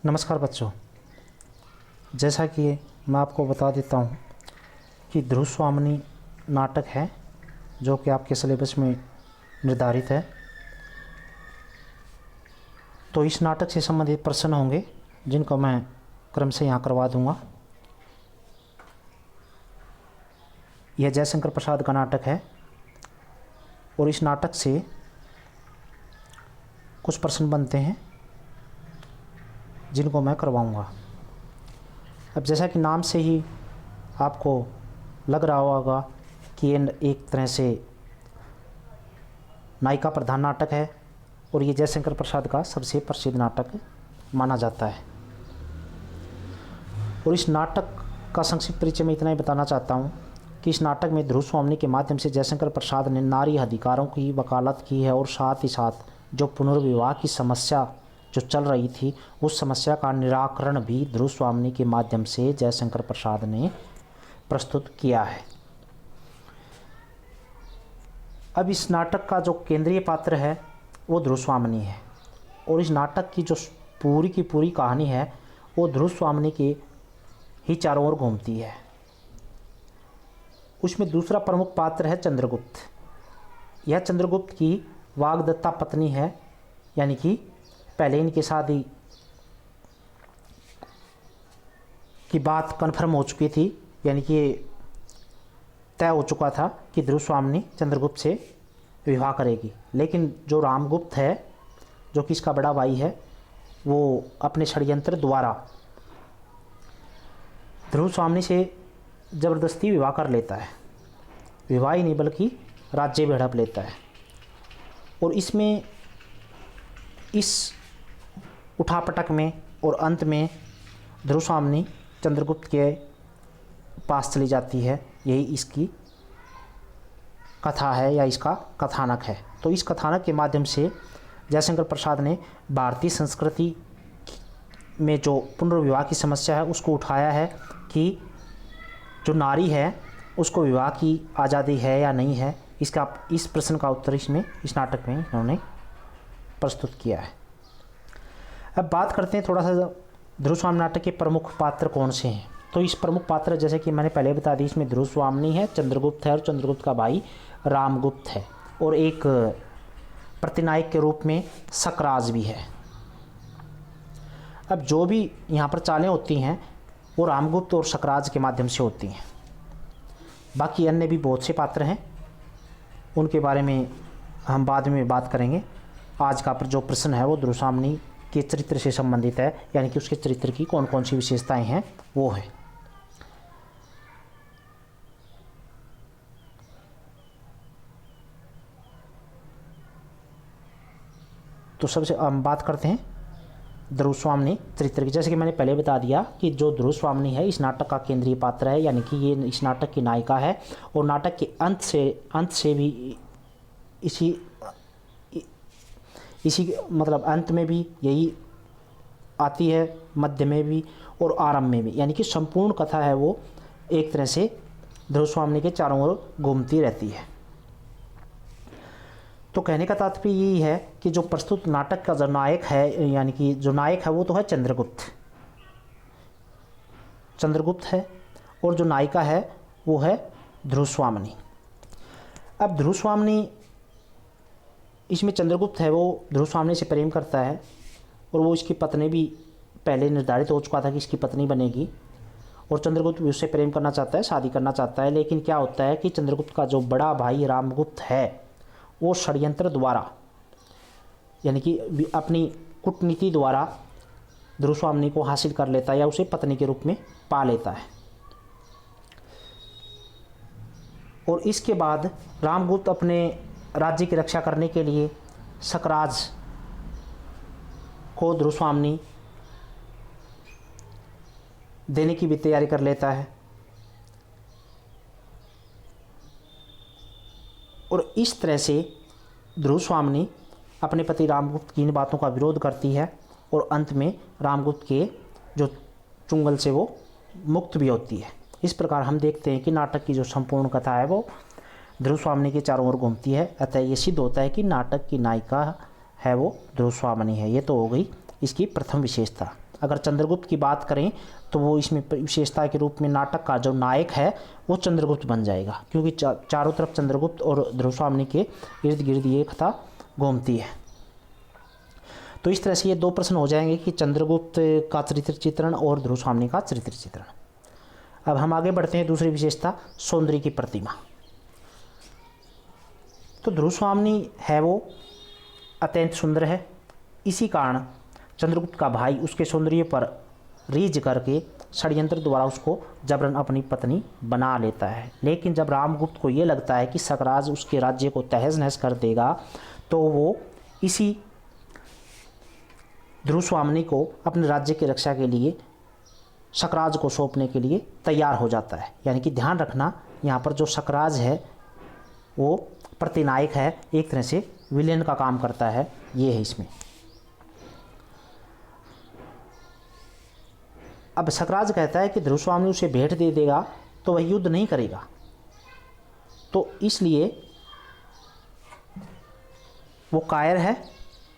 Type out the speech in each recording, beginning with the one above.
नमस्कार बच्चों, जैसा कि मैं आपको बता देता हूँ कि ध्रुव स्वामिनी नाटक है जो कि आपके सिलेबस में निर्धारित है। तो इस नाटक से संबंधित प्रश्न होंगे जिनको मैं क्रम से यहाँ करवा दूँगा। यह जयशंकर प्रसाद का नाटक है और इस नाटक से कुछ प्रश्न बनते हैं जिनको मैं करवाऊँगा। अब जैसा कि नाम से ही आपको लग रहा होगा कि ये एक तरह से नायिका प्रधान नाटक है और ये जयशंकर प्रसाद का सबसे प्रसिद्ध नाटक माना जाता है। और इस नाटक का संक्षिप्त परिचय मैं इतना ही बताना चाहता हूँ कि इस नाटक में ध्रुव स्वामिनी के माध्यम से जयशंकर प्रसाद ने नारी अधिकारों की वकालत की है और साथ ही साथ जो पुनर्विवाह की समस्या जो चल रही थी उस समस्या का निराकरण भी ध्रुव स्वामिनी के माध्यम से जयशंकर प्रसाद ने प्रस्तुत किया है। अब इस नाटक का जो केंद्रीय पात्र है वो ध्रुव स्वामिनी है और इस नाटक की जो पूरी की पूरी कहानी है वो ध्रुव स्वामिनी के ही चारों ओर घूमती है। उसमें दूसरा प्रमुख पात्र है चंद्रगुप्त। यह चंद्रगुप्त की वाग्दत्ता पत्नी है, यानी कि पहले इनकी शादी की बात कन्फर्म हो चुकी थी, यानी कि तय हो चुका था कि ध्रुव स्वामिनी चंद्रगुप्त से विवाह करेगी। लेकिन जो रामगुप्त है, जो कि इसका बड़ा भाई है, वो अपने षड्यंत्र द्वारा ध्रुव स्वामिनी से ज़बरदस्ती विवाह कर लेता है। विवाह ही नहीं बल्कि राज्य भी हड़प लेता है। और इसमें इस उठापटक में और अंत में ध्रुव स्वामिनी चंद्रगुप्त के पास चली जाती है। यही इसकी कथा है या इसका कथानक है। तो इस कथानक के माध्यम से जयशंकर प्रसाद ने भारतीय संस्कृति में जो पुनर्विवाह की समस्या है उसको उठाया है कि जो नारी है उसको विवाह की आज़ादी है या नहीं है। इस प्रश्न का उत्तर इसमें इस नाटक में इन्होंने प्रस्तुत किया है। अब बात करते हैं थोड़ा सा ध्रुव स्वामिनी नाटक के प्रमुख पात्र कौन से हैं। तो इस प्रमुख पात्र जैसे कि मैंने पहले बता दी, इसमें ध्रुव स्वामिनी है, चंद्रगुप्त है और चंद्रगुप्त का भाई रामगुप्त है और एक प्रतिनायक के रूप में सकराज भी है। अब जो भी यहाँ पर चालें होती हैं वो रामगुप्त और सकराज के माध्यम से होती हैं। बाकी अन्य भी बहुत से पात्र हैं, उनके बारे में हम बाद में बात करेंगे। आज का जो प्रश्न है वो ध्रुव स्वामिनी के चरित्र से संबंधित है, यानी कि उसके चरित्र की कौन कौन सी विशेषताएं हैं वो है। तो सबसे हम बात करते हैं ध्रुव स्वामिनी चरित्र की। जैसे कि मैंने पहले बता दिया कि जो ध्रुव स्वामिनी है इस नाटक का केंद्रीय पात्र है, यानी कि ये इस नाटक की नायिका है और नाटक के अंत से भी इसी मतलब अंत में भी यही आती है, मध्य में भी और आरंभ में भी, यानी कि संपूर्ण कथा है वो एक तरह से ध्रुव स्वामिनी के चारों ओर घूमती रहती है। तो कहने का तात्पर्य यही है कि जो प्रस्तुत नाटक का जो नायक है, यानी कि जो नायक है वो तो है चंद्रगुप्त है और जो नायिका है वो है ध्रुव स्वामिनी। अब ध्रुव स्वामिनी इसमें चंद्रगुप्त है वो ध्रुव स्वामिनी से प्रेम करता है और वो इसकी पत्नी भी पहले निर्धारित हो चुका था कि इसकी पत्नी बनेगी और चंद्रगुप्त भी उससे प्रेम करना चाहता है, शादी करना चाहता है। लेकिन क्या होता है कि चंद्रगुप्त का जो बड़ा भाई रामगुप्त है वो षड्यंत्र द्वारा, यानी कि अपनी कूटनीति द्वारा ध्रुव स्वामिनी को हासिल कर लेता है या उसे पत्नी के रूप में पा लेता है। और इसके बाद रामगुप्त अपने राज्य की रक्षा करने के लिए सकराज को ध्रुव स्वामिनी देने की भी तैयारी कर लेता है और इस तरह से ध्रुव स्वामिनी अपने पति रामगुप्त की इन बातों का विरोध करती है और अंत में रामगुप्त के जो चुंगल से वो मुक्त भी होती है। इस प्रकार हम देखते हैं कि नाटक की जो संपूर्ण कथा है वो ध्रुव स्वामिनी के चारों ओर घूमती है। अतः ये सिद्ध होता है कि नाटक की नायिका है वो ध्रुव स्वामिनी है। ये तो हो गई इसकी प्रथम विशेषता। अगर चंद्रगुप्त की बात करें तो वो इसमें विशेषता के रूप में नाटक का जो नायक है वो चंद्रगुप्त बन जाएगा, क्योंकि चारों तरफ चंद्रगुप्त और ध्रुवस्वामिनी के इर्द गिर्द ये कथा घूमती है। तो इस तरह से ये दो प्रश्न हो जाएंगे कि चंद्रगुप्त का चरित्र चित्रण और ध्रुवस्वामिनी का चरित्र चित्रण। अब हम आगे बढ़ते हैं दूसरी विशेषता, सौंदर्य की प्रतिमा। तो ध्रुवस्वामिनी है वो अत्यंत सुंदर है, इसी कारण चंद्रगुप्त का भाई उसके सौंदर्य पर रीझ करके षड्यंत्र द्वारा उसको जबरन अपनी पत्नी बना लेता है। लेकिन जब रामगुप्त को ये लगता है कि सकराज उसके राज्य को तहस नहस कर देगा, तो वो इसी ध्रुवस्वामिनी को अपने राज्य की रक्षा के लिए सकराज को सौंपने के लिए तैयार हो जाता है। यानी कि ध्यान रखना, यहाँ पर जो सकराज है वो प्रतिनायक है, एक तरह से विलेन का काम करता है, ये है इसमें। अब सकराज कहता है कि ध्रुवस्वामिनी उसे भेंट दे देगा तो वह युद्ध नहीं करेगा, तो इसलिए वो कायर है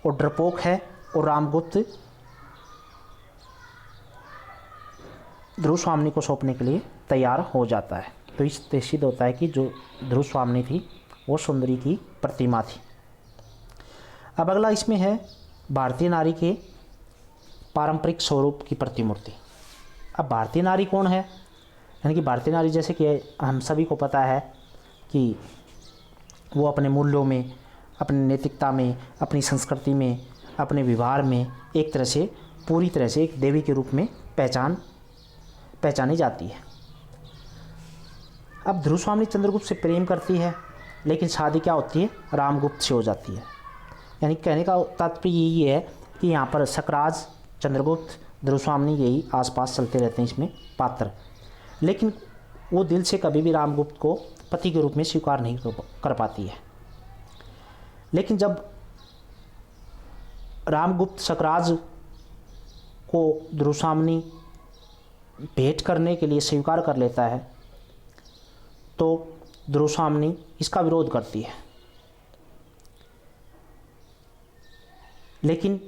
और डरपोक है, और रामगुप्त ध्रुवस्वामिनी को सौंपने के लिए तैयार हो जाता है। तो इससे सिद्ध होता है कि जो ध्रुवस्वामिनी थी वो सुंदरी की प्रतिमा थी। अब अगला इसमें है भारतीय नारी के पारंपरिक स्वरूप की प्रतिमूर्ति। अब भारतीय नारी कौन है? यानी कि भारतीय नारी, जैसे कि हम सभी को पता है कि वो अपने मूल्यों में, अपनी नैतिकता में, अपनी संस्कृति में, अपने व्यवहार में एक तरह से पूरी तरह से एक देवी के रूप में पहचानी जाती है। अब ध्रुवस्वामिनी चंद्रगुप्त से प्रेम करती है, लेकिन शादी क्या होती है? रामगुप्त से हो जाती है। यानी कहने का तात्पर्य यही है कि यहाँ पर सकराज, चंद्रगुप्त, ध्रुवस्वामिनी यही आसपास चलते रहते हैं इसमें पात्र, लेकिन वो दिल से कभी भी रामगुप्त को पति के रूप में स्वीकार नहीं कर पाती है। लेकिन जब रामगुप्त सकराज को ध्रुवस्वामिनी भेंट करने के लिए स्वीकार कर लेता है, तो ध्रुवस्वामिनी इसका विरोध करती है। लेकिन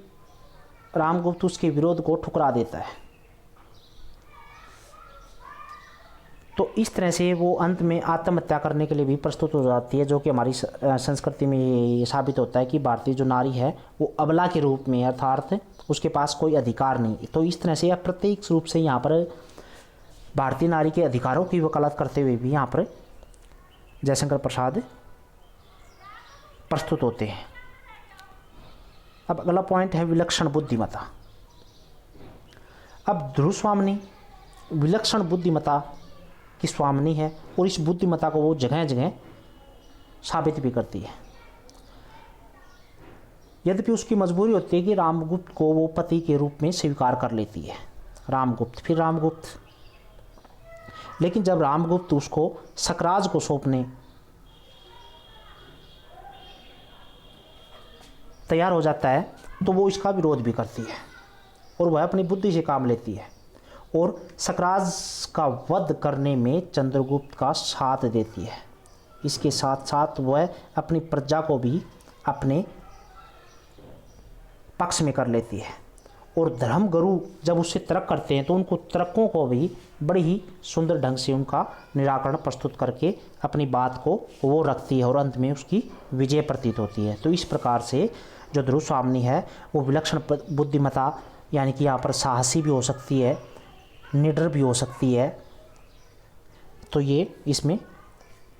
रामगुप्त उसके विरोध को ठुकरा देता है। तो इस तरह से वो अंत में आत्महत्या करने के लिए भी प्रस्तुत हो जाती है, जो कि हमारी संस्कृति में ये साबित होता है कि भारतीय जो नारी है वो अबला के रूप में, अर्थात उसके पास कोई अधिकार नहीं। तो इस तरह से प्रत्येक रूप से यहाँ पर भारतीय नारी के अधिकारों की वकालत करते हुए भी यहाँ पर जयशंकर प्रसाद प्रस्तुत होते हैं। अब अगला पॉइंट है विलक्षण बुद्धिमता। अब ध्रुवस्वामिनी विलक्षण बुद्धिमता की स्वामिनी है, और इस बुद्धिमता को वो जगह जगह साबित भी करती है। यद्यपि उसकी मजबूरी होती है कि रामगुप्त को वो पति के रूप में स्वीकार कर लेती है, रामगुप्त फिर रामगुप्त। लेकिन जब रामगुप्त उसको सकराज को सौंपने तैयार हो जाता है, तो वो इसका विरोध भी करती है और वह अपनी बुद्धि से काम लेती है और सकराज का वध करने में चंद्रगुप्त का साथ देती है। इसके साथ साथ वह अपनी प्रजा को भी अपने पक्ष में कर लेती है, और धर्मगुरु जब उससे तर्क करते हैं तो उनको तर्कों को भी बड़ी ही सुंदर ढंग से उनका निराकरण प्रस्तुत करके अपनी बात को वो रखती है, और अंत में उसकी विजय प्रतीत होती है। तो इस प्रकार से जो ध्रुवस्वामिनी है वो विलक्षण बुद्धिमता, यानी कि यहाँ पर साहसी भी हो सकती है, निडर भी हो सकती है। तो ये इसमें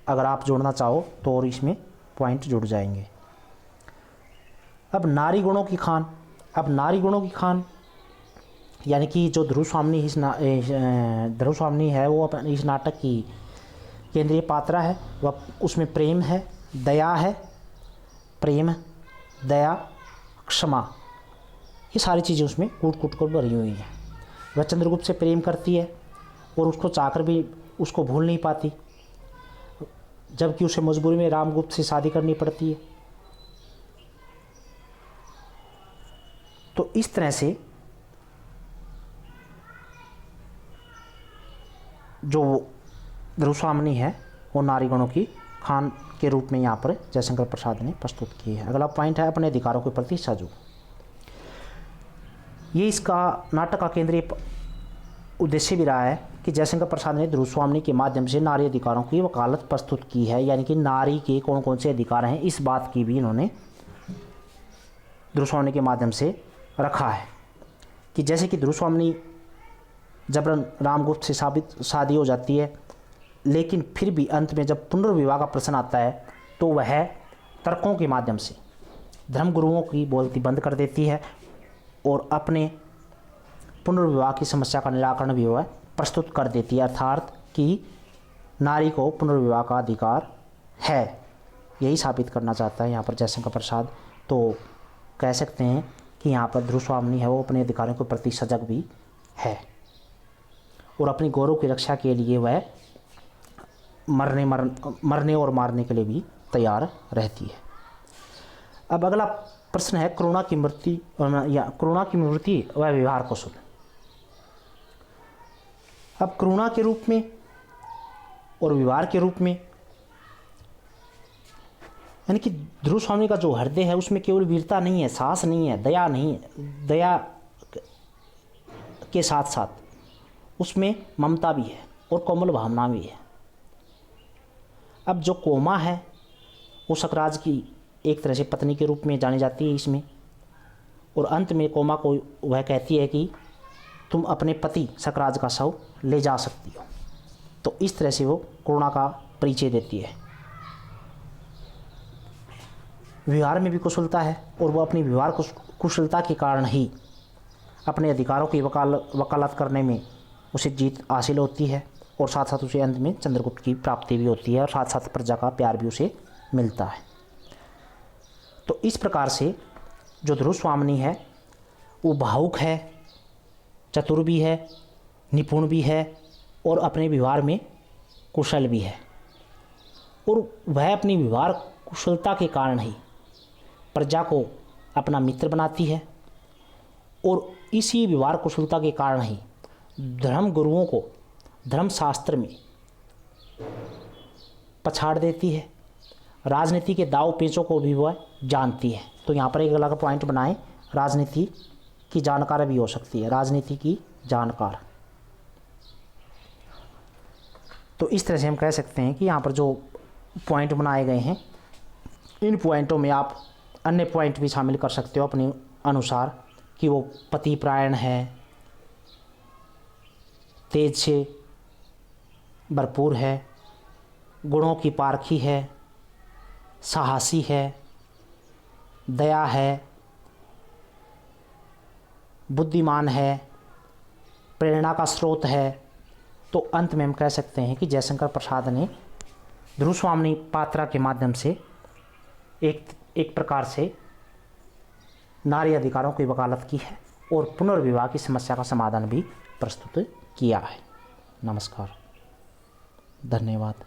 अगर आप जोड़ना चाहो तो और इसमें पॉइंट जुड़ जाएंगे। अब नारी गुणों की खान। अब नारी गुणों की खान यानी कि जो ध्रुवस्वामिनी है वो इस नाटक की केंद्रीय पात्रा है। वह उसमें प्रेम है, दया है, प्रेम, दया, क्षमा, ये सारी चीज़ें उसमें कूट कूट कर भरी हुई हैं। वह चंद्रगुप्त से प्रेम करती है और उसको चाहकर भी उसको भूल नहीं पाती, जबकि उसे मजबूरी में रामगुप्त से शादी करनी पड़ती है। तो इस तरह से जो ध्रुवस्वामिनी है वो नारी गुणों की खान के रूप में यहाँ पर जयशंकर प्रसाद ने प्रस्तुत की है। अगला पॉइंट है अपने अधिकारों के प्रति सजग। ये इसका नाटक का केंद्रीय उद्देश्य भी रहा है कि जयशंकर प्रसाद ने ध्रुव स्वामी के माध्यम से नारी अधिकारों की वकालत प्रस्तुत की है, यानी कि नारी के कौन कौन से अधिकार हैं इस बात की भी इन्होंने ध्रुव स्वामी के माध्यम से रखा है। कि जैसे कि ध्रुव स्वामी जबरन रामगुप्त से शादी हो जाती है, लेकिन फिर भी अंत में जब पुनर्विवाह का प्रश्न आता है तो वह तर्कों के माध्यम से धर्मगुरुओं की बोलती बंद कर देती है और अपने पुनर्विवाह की समस्या का निराकरण भी वह प्रस्तुत कर देती है, अर्थात कि नारी को पुनर्विवाह का अधिकार है, यही साबित करना चाहता है यहाँ पर जयशंकर प्रसाद। तो कह सकते हैं कि यहाँ पर ध्रुव स्वामी है वो अपने अधिकारों के प्रति सजग भी है और अपनी गौरव की रक्षा के लिए वह मरने और मारने के लिए भी तैयार रहती है। अब अगला प्रश्न है करुणा की मृत्यु व व्यवहार कौशल। अब करुणा के रूप में और व्यवहार के रूप में, यानी कि ध्रुव स्वामी का जो हृदय है उसमें केवल वीरता नहीं है, साहस नहीं है, दया नहीं है, दया के साथ साथ उसमें ममता भी है और कोमल भावना भी है। अब जो कोमा है वो सकराज की एक तरह से पत्नी के रूप में जानी जाती है इसमें, और अंत में कोमा को वह कहती है कि तुम अपने पति सकराज का शव ले जा सकती हो। तो इस तरह से वो करुणा का परिचय देती है। व्यवहार में भी कुशलता है और वो अपनी व्यवहार कुशलता के कारण ही अपने अधिकारों की वकालत करने में उसे जीत हासिल होती है और साथ साथ उसे अंत में चंद्रगुप्त की प्राप्ति भी होती है और साथ साथ प्रजा का प्यार भी उसे मिलता है। तो इस प्रकार से जो ध्रुव स्वामी है वो भावुक है, चतुर भी है, निपुण भी है और अपने व्यवहार में कुशल भी है, और वह अपनी व्यवहार कुशलता के कारण ही प्रजा को अपना मित्र बनाती है और इसी व्यवहार कुशलता के कारण ही धर्म गुरुओं को धर्मशास्त्र में पछाड़ देती है, राजनीति के दाव पेचों को भी वह जानती है। तो यहाँ पर एक अलग पॉइंट बनाएं, राजनीति की जानकार भी हो सकती है, राजनीति की जानकार। तो इस तरह से हम कह सकते हैं कि यहाँ पर जो पॉइंट बनाए गए हैं इन पॉइंटों में आप अन्य पॉइंट भी शामिल कर सकते हो अपने अनुसार, कि वो पतिपरायण है, तेज से भरपूर है, गुणों की पारखी है, साहसी है, दया है, बुद्धिमान है, प्रेरणा का स्रोत है। तो अंत में हम कह सकते हैं कि जयशंकर प्रसाद ने ध्रुव स्वामी पात्रा के माध्यम से एक प्रकार से नारी अधिकारों की वकालत की है और पुनर्विवाह की समस्या का समाधान भी प्रस्तुत किया है। नमस्कार, धन्यवाद।